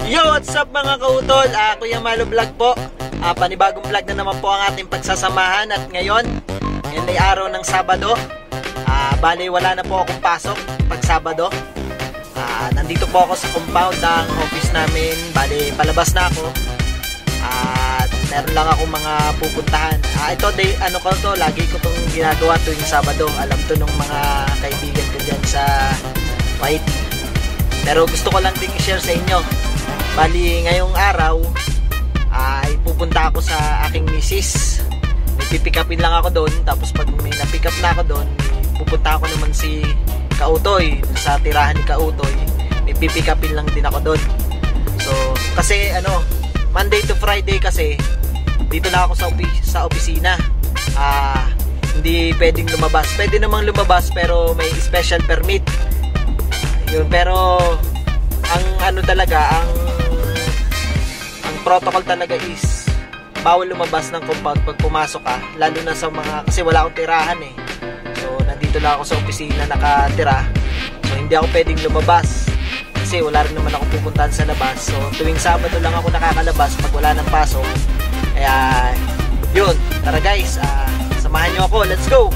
Yo, what's up mga kautol? Kuya Malo Vlog po. Panibagong vlog na naman po ang ating pagsasamahan. At ngayon ay araw ng Sabado. Bali wala na po akong pasok pag Sabado. Nandito po ako sa compound ng office namin. Bali palabas na ako. At meron lang akong mga pupuntahan. Ito day, ano ko to, lagi ko tong ginagawa tuwing Sabado. Alam to ng mga kaibigan ko dyan sa White. Pero gusto ko lang din i-share sa inyo. Bali ngayong araw ay pupunta ako sa aking misis. May pipick upin lang ako doon. Tapos pag may na-pick up na ako doon, pupunta ako naman si Kautoy. Sa tirahan ni Kautoy, may pipick upin lang din ako doon. So kasi ano, Monday to Friday kasi dito na ako sa opisina. Hindi pwedeng lumabas. Pwede namang lumabas pero may special permit. Yun, pero ang ano talaga, ang protocol talaga is bawal lumabas ng compound pag pumasok ka, lalo na sa mga, kasi wala akong tirahan eh. So nandito na ako sa opisina nakatira. So hindi ako pwedeng lumabas kasi wala rin naman akong pupuntahan sa labas. So tuwing Sabado lang ako nakakalabas pag wala ng pasok. Kaya yun, tara guys, samahan nyo ako, let's go!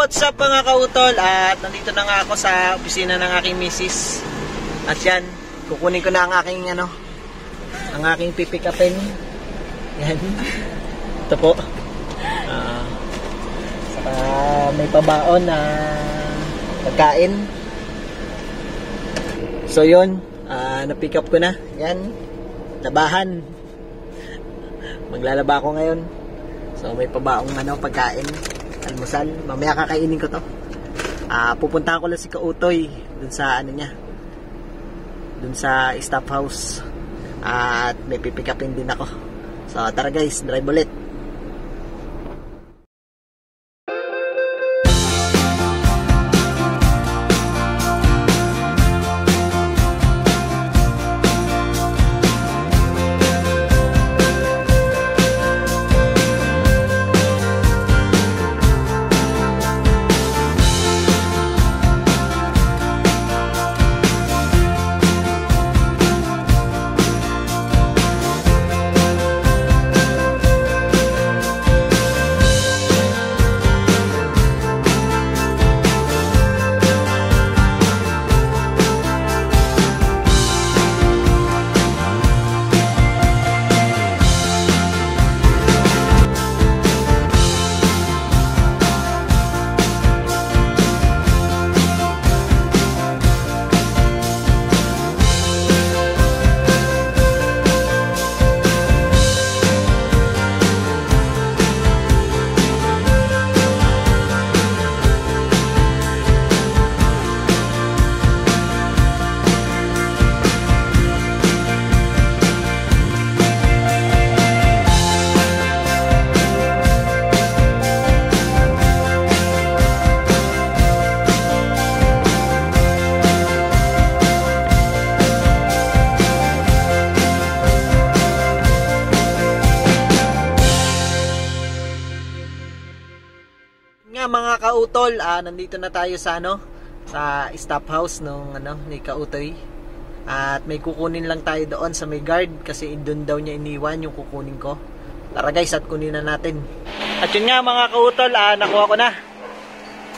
What's up mga kautol, at nandito na nga ako sa opisina ng aking misis. At yan, kukunin ko na ang aking ang aking pipick upin. Yan. Ito po. Saka may pabaon na pagkain. So yun, na-pick up ko na. Yan, labahan. Maglalaba ako ngayon. So may pabaong pagkain, almusal. Mamaya kakainin ko to. Pupunta ko lang si Kautoy dun sa niya, dun sa staff house. At may pipick upin din ako. So tara guys, drive ulit. kautol, nandito na tayo sa sa stop house nung ni Kautoy. At may kukunin lang tayo doon sa may guard kasi doon daw niya iniwan yung kukunin ko. Tara guys, at kunin na natin. At yun nga mga kautol, nakuha ko na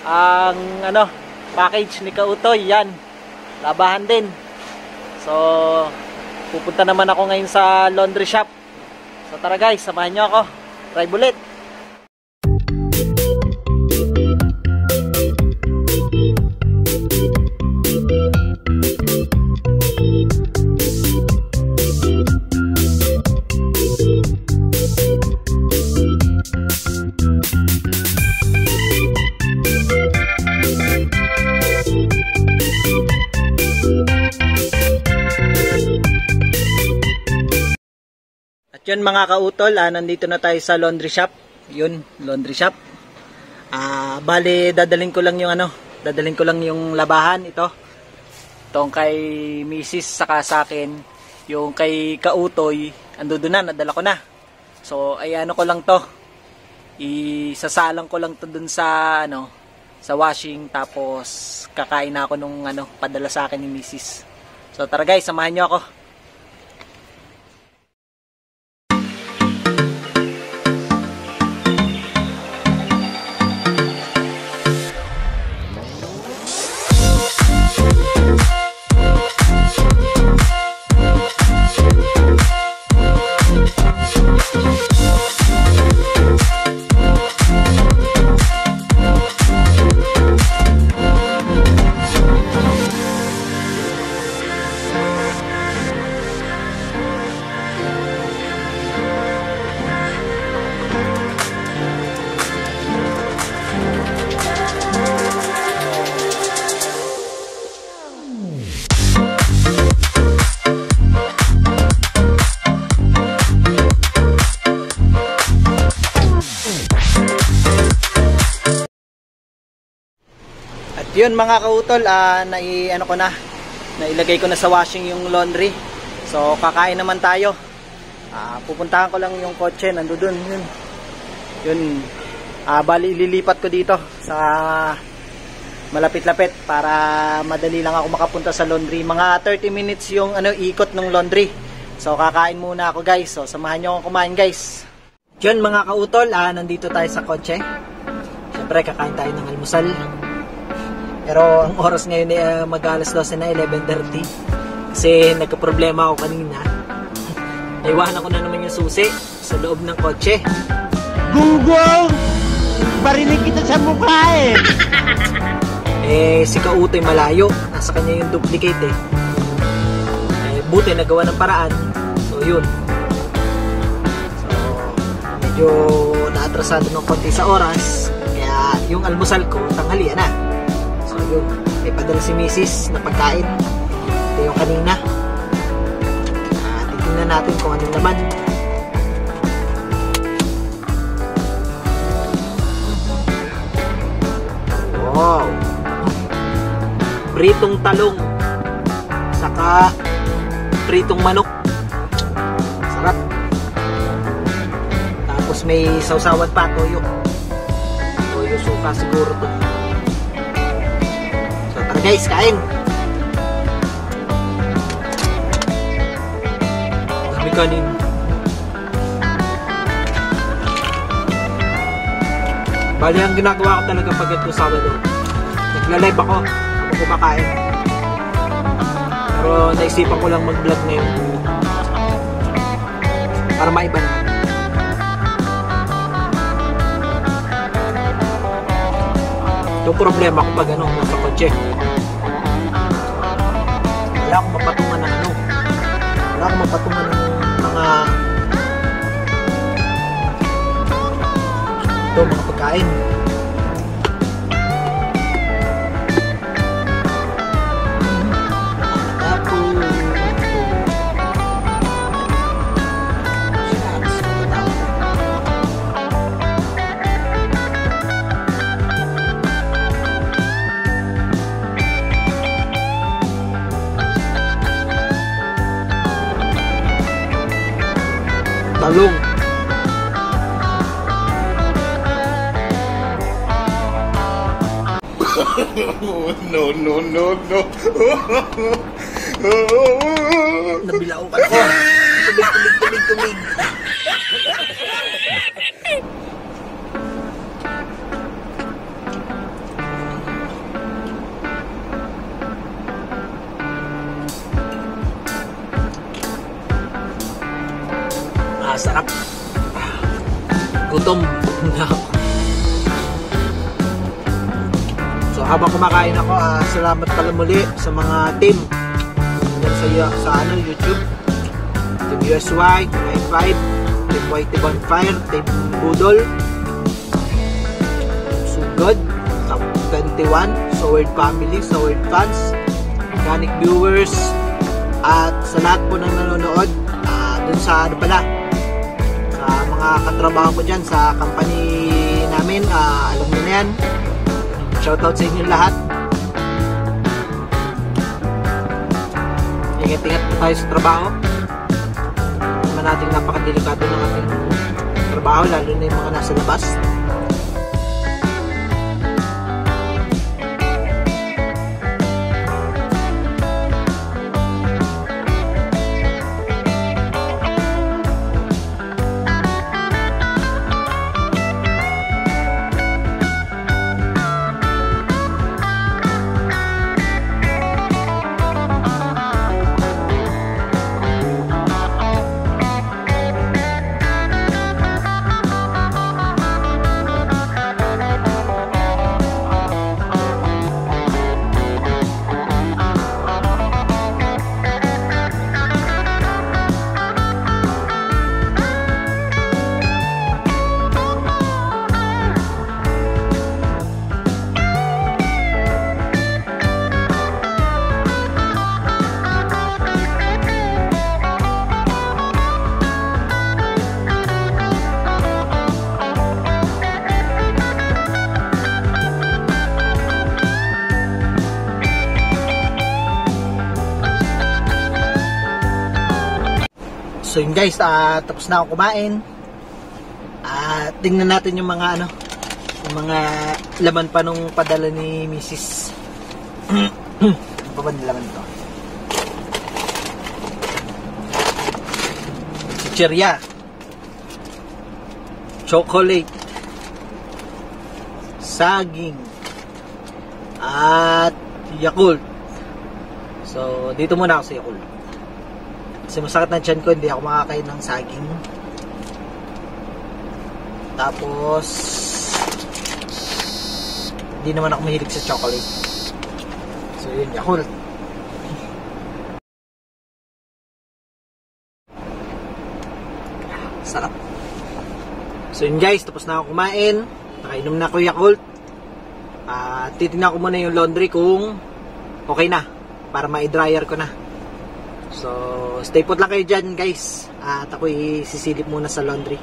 ang package ni Kautoy. Yan, labahan din. So pupunta naman ako ngayon sa laundry shop. So tara guys, samahan nyo ako. Drive ulit. At yun mga kautol, nandito na tayo sa laundry shop. Yun, laundry shop. Bali, dadalhin ko lang yung labahan ito. Itong kay Mrs. saka sa akin, yung kay Kautoy, ando doon na, nadala ko na. So, ay ko lang to. Isasalang ko lang to dun sa sa washing, tapos kakain na ako nung padala sa akin ni Mrs. So, tara guys, samahan niyo ako. Yun mga kautol, nailagay ko na sa washing yung laundry. So kakain naman tayo. Pupuntahan ko lang yung kotse, nandoon yun. Bali ililipat ko dito sa malapit-lapit para madali lang ako makapunta sa laundry. Mga 30 minutes yung ikot ng laundry. So kakain muna ako guys. So samahan niyo akong kumain guys. Yun mga kautol, nandito tayo sa kotse. Siyempre kakain tayo ng almusal. Pero ang oras ngayon ay mag-alas 12 na, 11:30. Kasi nagka-problema ako kanina. Naiwanan ko na naman yung susi sa loob ng kotse. Gunggong! Barinig kita sa mukha si Kautoy malayo. Nasa kanya yung duplicate buti nagawa ng paraan. So yun. So medyo naatrasado ng konti sa oras. Kaya yung almusal ko, tanghalian na. So yun, may padala si Mrs. na pagkain. Ito yung kanina. Titingnan natin kung ano naman. Wow! Pritong talong saka pritong manok. Sarap. Tapos may sausawan pa, toyo. Toyo suka siguro to. Guys, kain. Dami kanin. Bali, ang ginagawa ko talaga pag ito Sabado, nagla-live ako habang kumakain. Pero naisipan ko lang mag-vlog ngayon para maiba na. Yung problema ko pag nasa kotse, wala akong mapatungan ng wala akong mapatungan ng mga pagkain. Talong. No, no, no, no. Nabilaukan ko. Tumig. Sarap. Gutom na ako. So habang kumakain ako, salamat pala muli sa mga team sa YouTube. Team USY, Team I5, Team Whitey Bonfire, Team Budol, Sugod, Top 21, Soward Family, Soward Fans, Organic Viewers, at sa lahat po ng nanonood dun sa sa mga katrabaho ko dyan sa company namin, alam nyo na yan. Shoutout sa inyo lahat. Ingat-ingat po tayo sa trabaho. Naman natin napakadelikado ng ating trabaho, lalo na yung mga nasa labas. So yun guys, tapos na ako kumain. Tingnan natin yung mga yung mga laman pa nung padala ni Mrs. Ano pa ba nilaman ito? Chicheria, chocolate, saging, at Yakult. So dito muna ako sa Yakult. Kasi masakit na tiyan ko, hindi ako makakain ng saging. Tapos hindi naman ako mahilig sa chocolate. So yun, Yakult. Sarap. So yun guys, tapos na ako kumain. Nakainom na ako Yakult. Titignan ko muna yung laundry kung okay na, para ma-dryer ko na. So, stay put lang kayo dyan guys. At ako'y sisilip muna sa laundry.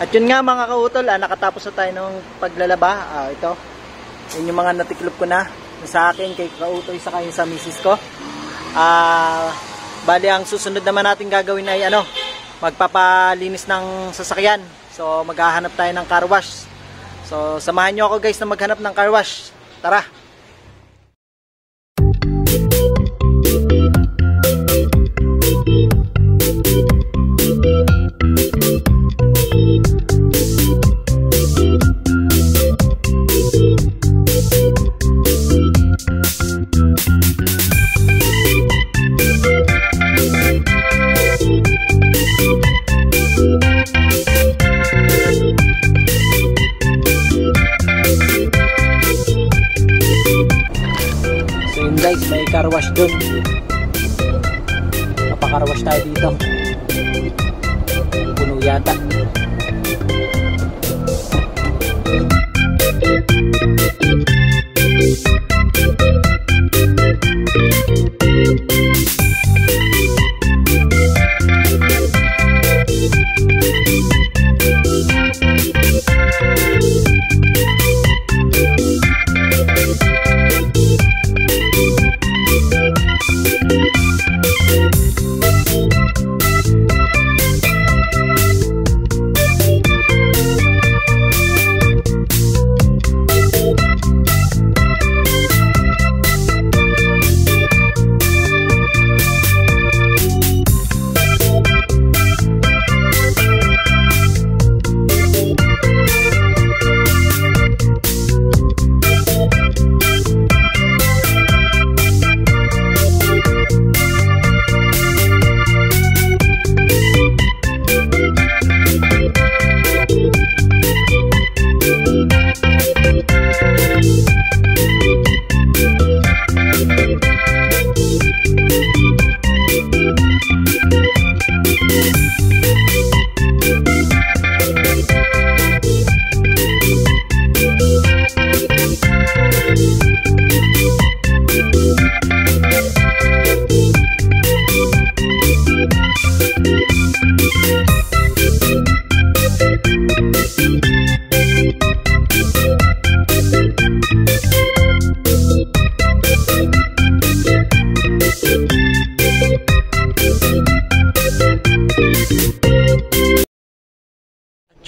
At yun nga mga kautol, nakatapos na tayo ng paglalaba. Ito, yun yung mga natiklop ko na sa akin, kay kautoy, saka yung sa misis ko. Bali, ang susunod naman natin gagawin ay magpapalinis ng sasakyan. So maghahanap tayo ng car wash. So samahan nyo ako guys na maghanap ng car wash. Tara! Guys, may car wash dun. Papacar wash tayo dito. Puno yata.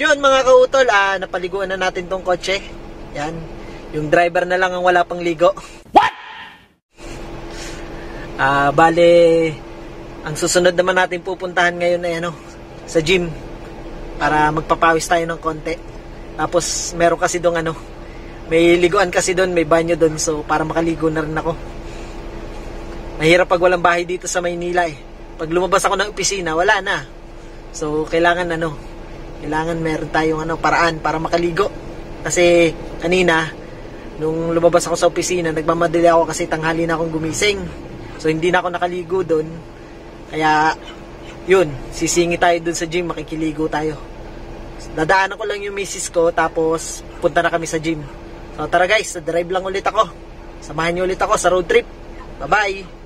Yun mga kautol, napaliguan na natin tong kotse. Yan, yung driver na lang ang wala pang ligo. What? Bale, ang susunod naman natin pupuntahan ngayon ay sa gym. Para magpapawis tayo ng konti. Tapos meron kasi doon may liguan kasi doon, may banyo doon. So para makaligo na rin ako. Mahirap pag walang bahay dito sa Maynila eh. Pag lumabas ako ng opisina, wala na. So kailangan kailangan meron tayong paraan para makaligo. Kasi kanina nung lumabas ako sa opisina, nagmamadali ako kasi tanghali na akong gumising. So hindi na ako nakaligo doon. Kaya yun, sisingi tayo doon sa gym, makikiligo tayo. Dadaanan ko lang yung misis ko, tapos punta na kami sa gym. So tara guys, drive lang ulit ako. Samahan niyo ulit ako sa road trip. Bye bye.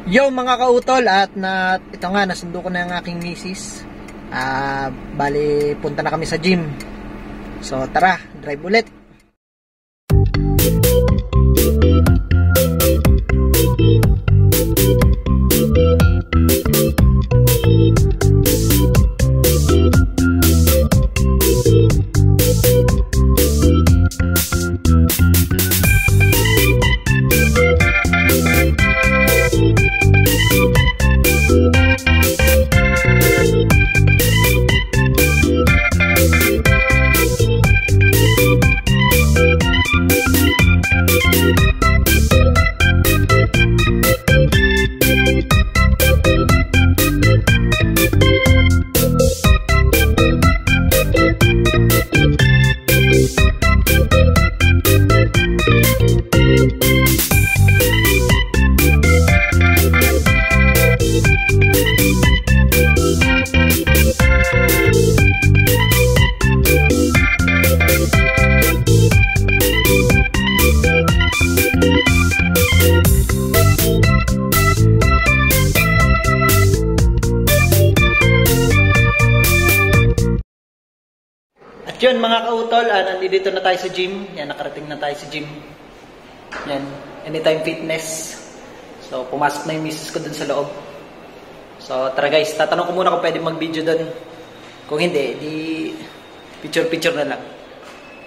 Yo mga kautol, at ito nga, nasundo ko na yung aking misis. Bali, punta na kami sa gym. So tara, drive ulit. At yun mga kautol, nandito na tayo sa gym. Yan, nakarating na tayo sa gym. Yan, Anytime Fitness. So, pumasok na yung misis ko dun sa loob. So, tara guys, tatanong ko muna kung pwede mag-video dun. Kung hindi, di picture-picture na lang.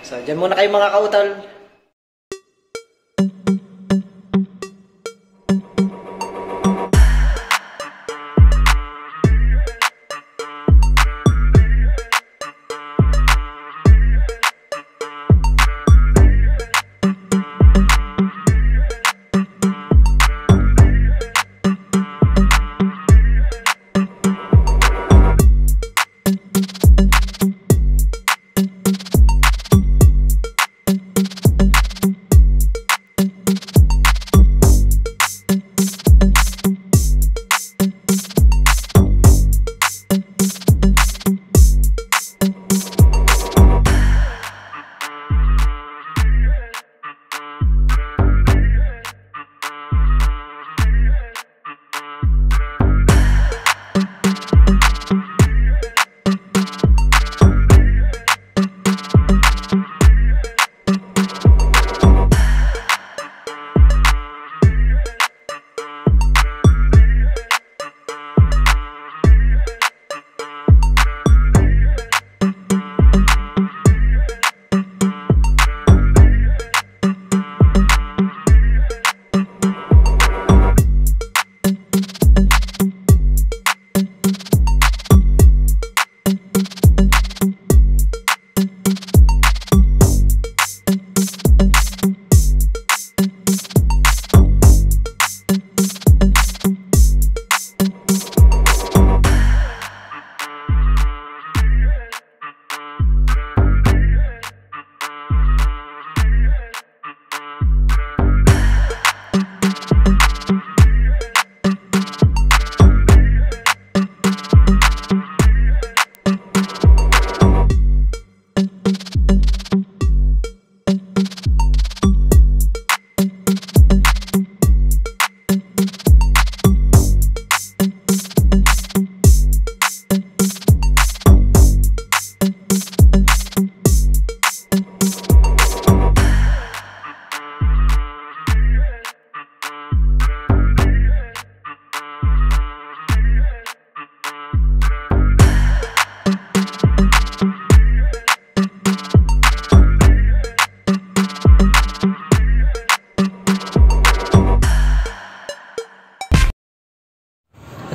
So, dyan muna kayo mga kautol.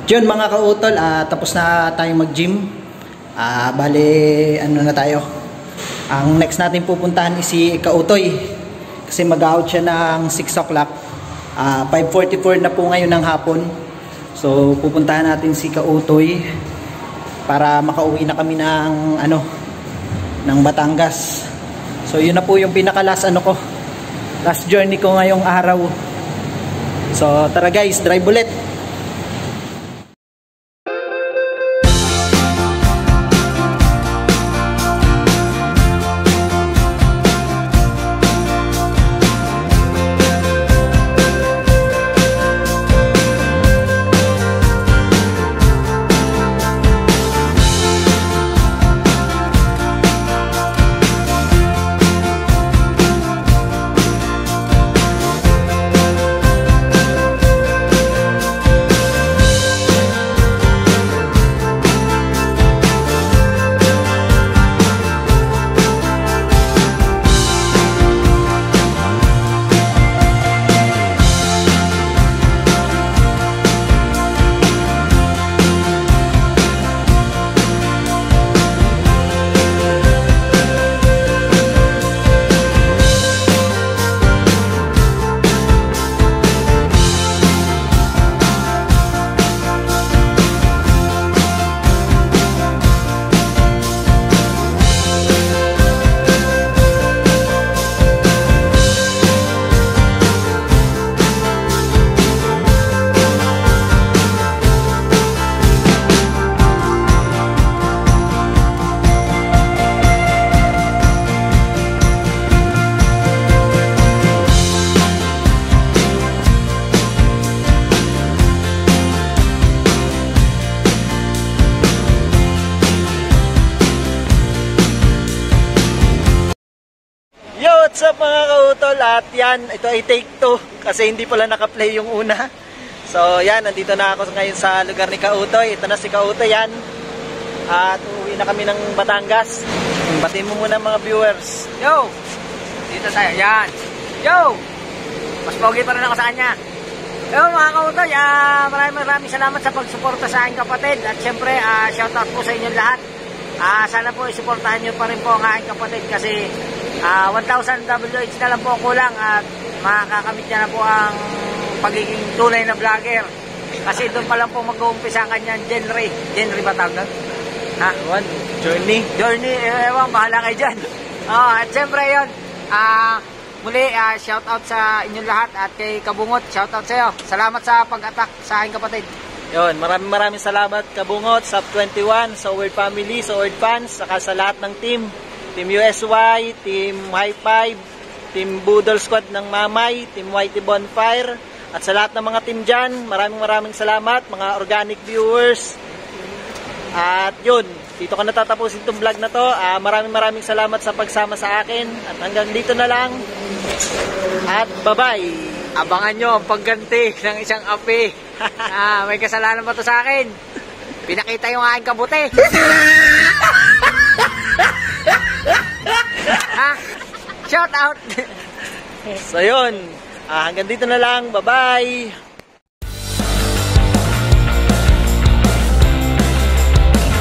At yun mga kautol, tapos na tayong mag-gym. Bale, ano na tayo. Ang next natin pupuntahan is si Kautoy. Kasi mag-out siya ng 6 o'clock. 5:44 na po ngayon ng hapon. So, pupuntahan natin si Kautoy para makauwi na kami ng ng Batangas. So, yun na po yung pinaka-last last journey ko ngayong araw. So, tara guys, drive ulit. at yan, ito ay take 2 kasi hindi pala naka-play yung una. So yan, nandito na ako ngayon sa lugar ni Kautoy. Ito na si Kautoy yan. At uuwi na kami ng Batangas. Batiin mo muna mga viewers. Yo! Dito tayo, yan. Yo! Mas pogi pa rin ako sa kanya. Yo mga Kautoy, maraming salamat sa pagsuporta sa aking kapatid. At syempre, shoutout po sa inyong lahat. Sana po isuportahan nyo pa rin po ang aking kapatid kasi 1,000 WH na lang po kulang at makakamit niya na po ang pagiging tunay na vlogger. Kasi doon pa lang po mag-uumpisa ang kanyang genre ba tawag doon? Ha? Journey. Ewan, bahala kayo dyan. At syempre yun, muli, shoutout sa inyong lahat at kay Kabungot, shoutout sa'yo. Salamat sa pag-attack sa aking kapatid. Yun, maraming salamat Kabungot, Sub21, sa Word Family, sa Word Fans, saka sa lahat ng team. Team USY, Team High Five, Team Budol Squad ng Mamay, Team Whitey Bonfire, at sa lahat ng mga team dyan, maraming salamat, mga organic viewers. At yun, dito ko natatapusin itong vlog na to. Maraming salamat sa pagsama sa akin. At hanggang dito na lang. At bye-bye. Abangan nyo ang pagganti ng isang api. May kasalanan ba to sa akin? Pinakita yung aking kabuti. Shout out. So yun, hanggang dito na lang. Bye-bye.